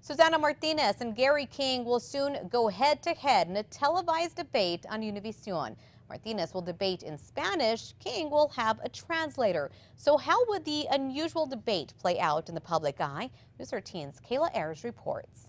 Susana Martinez and Gary King will soon go head-to-head in a televised debate on Univision. Martinez will debate in Spanish. King will have a translator. So how would the unusual debate play out in the public eye? News 13's Kayla Ayers reports.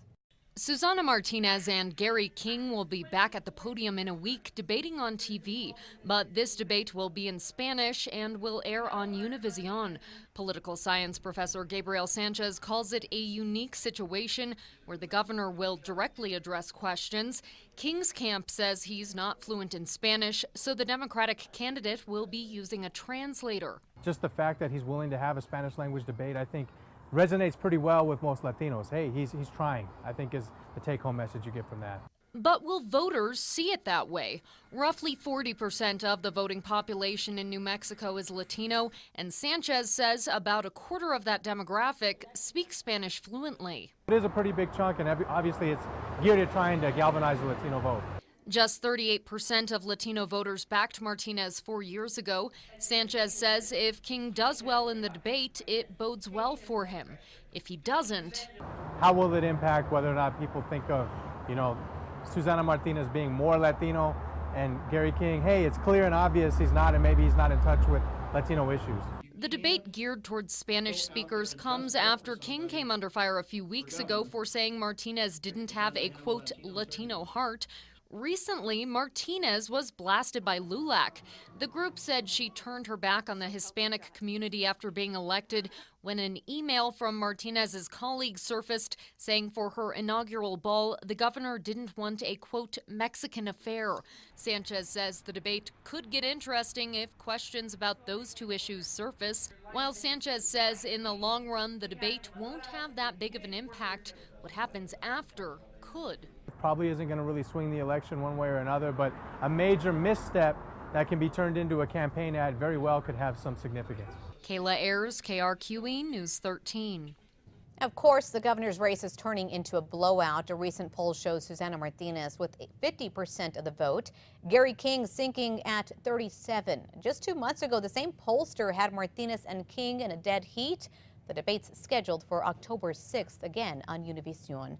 Susana Martinez and Gary King will be back at the podium in a week debating on TV. But this debate will be in Spanish and will air on Univision. Political science professor Gabriel Sanchez calls it a unique situation where the governor will directly address questions. King's camp says he's not fluent in Spanish, so the Democratic candidate will be using a translator. Just the fact that he's willing to have a Spanish language debate, I think, resonates pretty well with most Latinos. Hey, he's trying, I think, is the take-home message you get from that. But will voters see it that way? Roughly 40% of the voting population in New Mexico is Latino, and Sanchez says about a quarter of that demographic speaks Spanish fluently. It is a pretty big chunk, and obviously it's geared at trying to galvanize the Latino vote. Just 38% of Latino voters backed Martinez 4 years ago. Sanchez says if King does well in the debate, it bodes well for him. If he doesn't, how will it impact whether or not people think of, Susana Martinez being more Latino and Gary King, hey, it's clear and obvious he's not, and maybe he's not in touch with Latino issues. The debate geared towards Spanish speakers comes after King came under fire a few weeks ago for saying Martinez didn't have a, quote, Latino heart. Recently, Martinez was blasted by LULAC. The group said she turned her back on the Hispanic community after being elected when an email from Martinez's colleague surfaced saying for her inaugural ball, the governor didn't want a, quote, Mexican affair. Sanchez says the debate could get interesting if questions about those two issues surface. While Sanchez says in the long run, the debate won't have that big of an impact, what happens after could. Probably isn't going to really swing the election one way or another, but a major misstep that can be turned into a campaign ad very well could have some significance. Kayla Ayers, KRQE News 13. Of course, the governor's race is turning into a blowout. A recent poll shows Susana Martinez with 50% of the vote. Gary King sinking at 37%. Just 2 months ago, the same pollster had Martinez and King in a dead heat. The debate's scheduled for October 6th, again on Univision.